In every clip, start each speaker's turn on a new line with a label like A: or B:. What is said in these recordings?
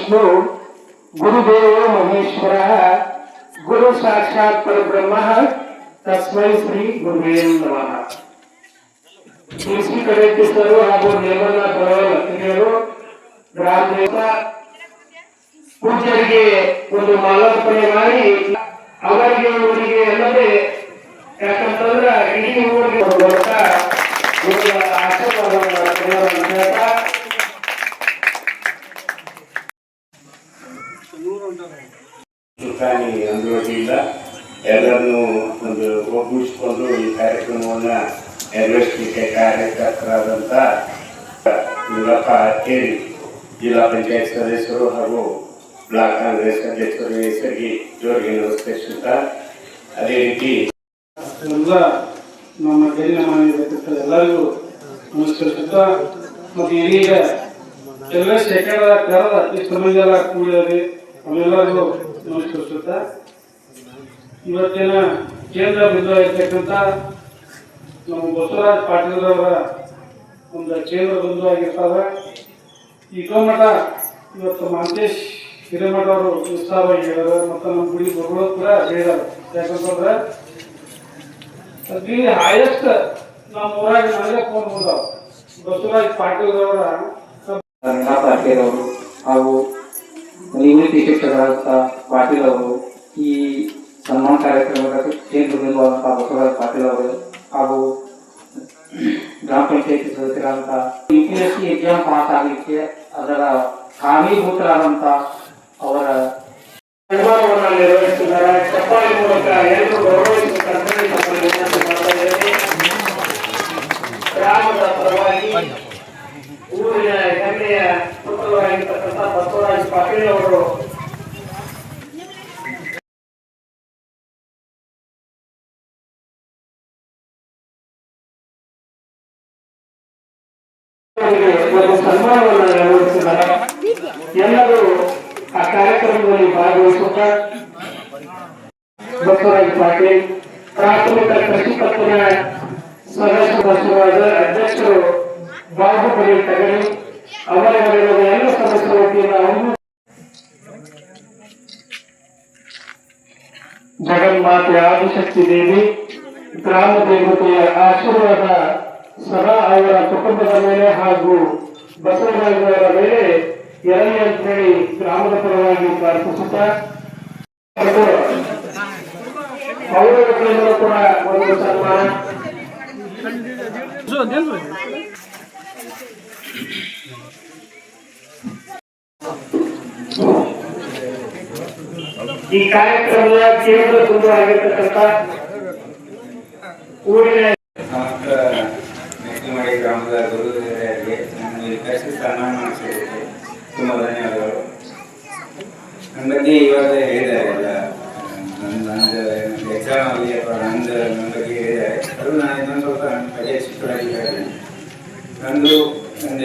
A: विष्णु गुरुदेव महेश्वर गुरु साक्षात परब्रह्म तस्मै श्री गुरुवे नमः. कृषी कलेक्टರು ಹಾಗೂ ನಿರ್ಮಲ ಹಿರಿಯರು ಗ್ರಾಮದೇವತ ಪೂಜಾರಿಗೆ ಒಂದು ಮಾಲಾರ್ಪಣೆ ಮಾಡಿ ಅವರಿಗೆ ಊರಿಗೆ ಎಲ್ಲವೇ ಯಾಕಂತಂದ್ರೆ ಇಡೀ ಊರಿಗೆ
B: ಸುಲ್ತಾನಿ ಅಂದುವಟಿಯಿಂದ ಎಲ್ಲರನ್ನೂ ಒಂದು ಒಗ್ಗೂಡಿಸಿಕೊಂಡು ಈ ಕಾರ್ಯಕ್ರಮವನ್ನು ನೆರವೇರಿಸಲಿಕ್ಕೆ ಕಾರ್ಯಕರ್ತರಾದಂಥ ನಿರಪ್ಪ ಕೇಳಿ ಜಿಲ್ಲಾ ಪಂಚಾಯತ್ ಸದಸ್ಯರು ಹಾಗೂ ಬ್ಲಾಕ್ ಕಾಂಗ್ರೆಸ್ ಅಧ್ಯಕ್ಷರು ಹೆಸರಿಗೆ ಜೋರಿಗೆ ನಮಸ್ಕರಿಸುತ್ತಾ ಅದೇ ರೀತಿ
C: ಎಲ್ಲ ನಮ್ಮ ಗೆಲ್ಲಿನ ಎಲ್ಲರಿಗೂ ನಮಸ್ಕರಿಸುತ್ತಾ ಮತ್ತು ಇದೀಗ ಎಲ್ಲ ಶೇಖರ ಕರೆದ ಇಷ್ಟು ಮಂದಿ ಎಲ್ಲ ಕೂಡಿದರೆ ಅವೆಲ್ಲರಿಗೂ ನಮಸ್ಕರಿಸುತ್ತಾ ಇವತ್ತಿನ ಕೇಂದ್ರ ಬಿಂದು ಆಗಿರ್ತಕ್ಕಂಥ ನಮ್ಮ ಬಸವರಾಜ ಪಾಟೀಲ್ರವರ ಒಂದು ಕೇಂದ್ರ ಬಿಂದು ಆಗಿರ್ತಾವೆ. ಈ ಮಠ ಇವತ್ತು ಮಹಂತೇಶ್ ಹಿರೇಮಠ ಅವರು ಉತ್ಸಾಹವಾಗಿ ಹೇಳಿದಾರೆ ಮತ್ತು ನಮ್ಮ ಗುಡಿ ಗುರುಗಳು ಕೂಡ ಹೇಳಿದ್ದಾರೆ. ಯಾಕಂತಂದ್ರೆ ಅಗ್ರಿ ಹೈಯೆಸ್ಟ್ ನಮ್ಮ ಊರಾಗ ನನಗೆ ಫೋನ್ ಬಂದಾವ ಬಸವರಾಜ ಪಾಟೀಲ್ರವರ
D: ಪಾಟೀಲ್ ಹಾಗೂ ನಿವೃತ್ತಿ ಶಿಕ್ಷಕರಾದಂಥ ಪಾಟೀಲ್ ಅವರು ಈ ಸನ್ಮಾನ ಕಾರ್ಯಕ್ರಮದ ಕೇಂದ್ರ ಬಿಂದುವಾದಂಥ ಬಸವರಾಜ ಪಾಟೀಲ್ ಅವರು ಹಾಗೂ ಗ್ರಾಮ ಪಂಚಾಯತಿ ಸದಸ್ಯರಾದಂಥ UPSC ಎಕ್ಸಾಮ್ ಪಾಸ್ ಆಗಲಿಕ್ಕೆ ಅದರ ಕಾರಣೀಭೂತರಾದಂಥ ಅವರ
A: ನಿರ್ಮಾಣವನ್ನು ನಿರ್ವಹಿಸಿದ್ದಾರೆ. ಚಪ್ಪಾಳಿ ಮೂಲಕ ಎಲ್ಲರೂ ಗೌರವಿಸುತ್ತಾರೆ. ಗ್ರಾಮದ ಪರವಾಗಿ ಊರಿನ ಹೆಮ್ಮೆಯ ಪುತ್ರರಾಗಿರ್ತಕ್ಕಂಥ ಬಸವರಾಜ ಪಾಟೀಲ್ ಅವರು ಸನ್ಮಾನವನ್ನು ನೆರವೇರಿಸಿದ್ದಾರೆ. ಎಲ್ಲರೂ ಆ ಕಾರ್ಯಕ್ರಮದಲ್ಲಿ ಭಾಗವಹಿಸುತ್ತ ಬಸವರಾಜ ಪಾಟೀಲ್ ಪ್ರಾಥಮಿಕ ಕೃಷಿ ಪತ್ತಿನ ಸದಸ್ಯರಾದ ಅಧ್ಯಕ್ಷರು ಬಾಹುಬಲಿ ತಗಡಿ ಅವರ ಎಲ್ಲ ಸದಸ್ಯರ ವತಿಯಿಂದ ಅವರು ಜಗನ್ಮಾತೆ ಆದಿಶಕ್ತಿ ದೇವಿ ಗ್ರಾಮ ದೇವತೆಯ ಆಶೀರ್ವಾದ ಸದಾ ಅವರ ಕುಟುಂಬದ ಮೇಲೆ ಹಾಗೂ ಬಸವರಾಜರ ಮೇಲೆ ಇರಲಿ ಅಂತ ಹೇಳಿ ಗ್ರಾಮದ ಪರವಾಗಿ ಪ್ರಾರ್ಥಿಸುತ್ತಾ ಅವರ ವತಿಯಿಂದ ಕೂಡ ಒಂದು ಸನ್ಮಾನ. ಈ ಕಾರ್ಯಕ್ರಮದ ಕೇಂದ್ರ ಬಿಂದು ಆಗಿರ್ತಕ್ಕಂಥ ಊರಿನ
B: ಮೆಟ್ಟಿಮಾಡಿ ಗ್ರಾಮದ ಗುರು ಹಿರಿಯರಿಗೆ ನಮಗೆ ಕರೆಸಿ ಸನ್ಮಾನ ಮಾಡಿಸಿದ್ದಕ್ಕೆ ತುಂಬ ಧನ್ಯವಾದಗಳು. ನನ್ನ ಬಗ್ಗೆ ಇವಾಗ ಹೇಳಿದ್ದಾರೆ ಎಲ್ಲ ನಂದು ಎಕ್ಸಾಮ್ ಆಗಲಿ ಅಥವಾ ನನ್ನ ಬಗ್ಗೆ ಹೇಳಿದ್ದಾರೆ. ಅದು ನಾನು ಇನ್ನೊಂದು ಸ್ವಲ್ಪ ನನ್ನ ಬಗ್ಗೆ ಚಿಕ್ಕದಾಗಿ ಹೇಳ್ತೀನಿ. ನಂದು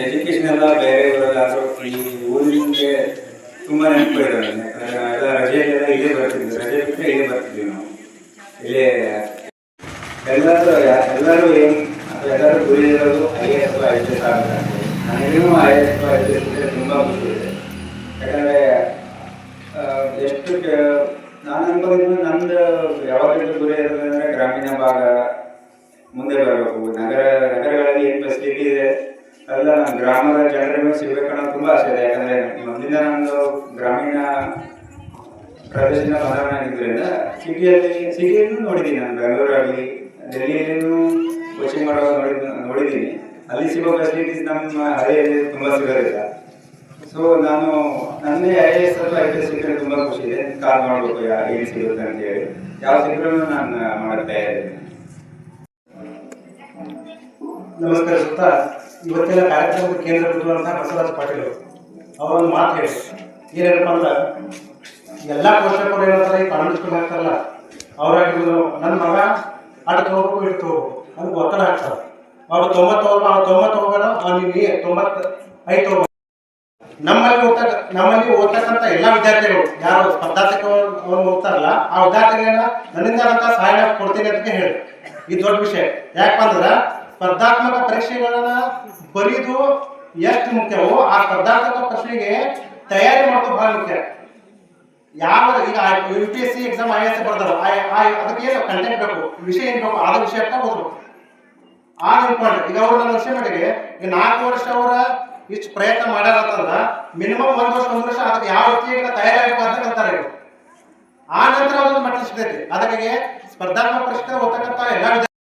B: ಎಜುಕೇಷನ್ ಎಲ್ಲ ಬೇರೆ ಊರಲ್ಲಾದರೂ ಈ ಊರಿಗೆ ತುಂಬ ನೆನಪಿದೆ ನನಗೆ. ಯಾಕಂದರೆ ಎಲ್ಲ ರಜೆಯಲ್ಲೆಲ್ಲ ಇಲ್ಲೇ ಬರ್ತಿದ್ವಿ, ರಜೆ ಬಿಟ್ಟರೆ ಇಲ್ಲೇ ಬರ್ತಿದ್ವಿ ನಾವು. ಇಲ್ಲೇ ಎಲ್ಲರೂ ಏನು ಎಲ್ಲರೂ ಗುರಿ ಇರೋದು IAS IPS ಆಗಬೇಕಂತ. ನನಗೂ IAS IPS ಇದ್ದರೆ ತುಂಬ ಖುಷಿ ಇದೆ. ಯಾಕಂದರೆ ಎಷ್ಟು ನಾನು ಅನ್ಕೊಂಡಿದ್ದು ನಂದು ಯಾವಾಗಲೂ ಗುರಿ ಇರೋದಂದರೆ ಗ್ರಾಮೀಣ ಭಾಗ ಮುಂದೆ ಬರಬೇಕು. ನಗರಗಳಲ್ಲಿ ಏನು ಫೆಸಿಲಿಟಿ ಇದೆ ಎಲ್ಲ ನಮ್ಮ ಗ್ರಾಮದ ಜನರಿಗೆ ಸಿಗಬೇಕನ್ನೋ ತುಂಬ ಆಸೆ ಇದೆ. ಯಾಕಂದರೆ ಮೊದಲಿಂದ ನಂದು ಗ್ರಾಮೀಣ ಪ್ರದೇಶದಿಂದ ಬಂದವನಾಗಿದ್ದರಿಂದ ಸಿಟಿಯನ್ನು ನೋಡಿದ್ದೀನಿ. ನಾನು ಬೆಂಗಳೂರಾಗಲಿ ಡೆಲ್ಲಿಯಲ್ಲೂ ಕೋಚಿಂಗ್ ಮಾಡುವಾಗ ನೋಡಿದ್ದೀನಿ. ಅಲ್ಲಿ ಸಿಗೋ ಫೆಸಿಲಿಟೀಸ್ ನಮ್ಮ ಹಳ್ಳಿಯಲ್ಲಿ ತುಂಬ ಸಿಗೋದಿಲ್ಲ. ಸೊ ನಾನು ನನ್ನೇ IAS ಅಥವಾ IPS ಸಿಕ್ಕರೆ ತುಂಬ ಖುಷಿ ಇದೆ. ಕಾಲ್ ಮಾಡಬೇಕು ಏನು ಸಿಗುತ್ತೆ ಅಂತೇಳಿ ಯಾವ ಸಿಕ್ಕರೂ ನಾನು ಮಾಡುತ್ತಾ ಇದ್ದೀನಿ.
C: ನಮಸ್ಕರಿಸುತ್ತಾ ಇವತ್ತಿನ ಕಾರ್ಯಕ್ರಮದ ಕೇಂದ್ರ ಬಿಂದುವಂತಹ ಬಸವರಾಜ ಪಾಟೀಲ್ ಅವರೊಂದು ಮಾತು ಹೇಳಿ ಏನಪ್ಪ ಅಂದ್ರೆ ಎಲ್ಲ ಪೋಷಕರು ಏನಂತಾರೆ ಈ ಕಾನೂನು ಹಾಕ್ತಾರಲ್ಲ ಅವರಾಗಿದ್ರು ನನ್ನ ಮಗ ಅಡ್ ತಗೋಬೇಕು ಇಟ್ಟು ತಗೋಬೇಕು ಅದಕ್ಕೆ ಒತ್ತಡ ಹಾಕ್ತಾರೆ. ಅವ್ರು 90 ಹೋಗೋಣ ನೀವು 95 ಹೋಗ್ಬೇಕು. ನಮ್ಮಲ್ಲಿ ಓದ್ತಕ್ಕಂಥ ಎಲ್ಲ ವಿದ್ಯಾರ್ಥಿಗಳು ಯಾರು ಸ್ಪರ್ಧಾತ್ಮಕವನ್ನು ಹೋಗ್ತಾರಲ್ಲ ಆ ವಿದ್ಯಾರ್ಥಿಗಳನ್ನ ನನ್ನಿಂದ ಸಹಾಯ ಕೊಡ್ತೀನಿ ಅಂತ ಹೇಳಿ. ಇದು ದೊಡ್ಡ ವಿಷಯ. ಯಾಕಂದ್ರೆ ಸ್ಪರ್ಧಾತ್ಮಕ ಪರೀಕ್ಷೆಗಳನ್ನ ಬರೆಯೋದು ಎಷ್ಟು ಮುಖ್ಯವೋ ಆ ಸ್ಪರ್ಧಾತ್ಮಕ ಪ್ರಶ್ನೆಗೆ ತಯಾರಿ ಮಾಡೋದು ಬಹಳ ಮುಖ್ಯ. ಯಾವ ಈಗ UPSC ಎಕ್ಸಾಮ್ IAS ಬರ್ದಾರ ಅದಕ್ಕೆ ಏನು ಕಂಟೆಂಟ್ ಬೇಕು, ವಿಷಯ ಏನ್ ಬೇಕು, ಆದ ವಿಷಯ ಅಂತ ಓದ್ಬೇಕು. ಆ ಇಂಪಾರ್ಟೆಂಟ್. ಈಗ ಅವ್ರು ನನ್ನ ವರ್ಷ ಮಟ್ಟಿಗೆ ಈಗ 4 ವರ್ಷ ಅವರ ಇಷ್ಟು ಪ್ರಯತ್ನ ಮಾಡ್ಯಾರಂತಂದ್ರ ಮಿನಿಮಮ್ 1 ವರ್ಷ ಅದಕ್ಕೆ ಯಾವ ರೀತಿಯಾಗಿ ತಯಾರಾಗಬೇಕು ಅಂತ ಕಲ್ತಾರೆ. ಆ ನಂತರ ಅದೊಂದು ಮಟ್ಟ ಸಿಗ್ತೈತಿ. ಅದಕ್ಕೆ ಸ್ಪರ್ಧಾತ್ಮಕ ಪರೀಕ್ಷೆ ಓದ್ತಕ್ಕಂಥ ಎಲ್ಲ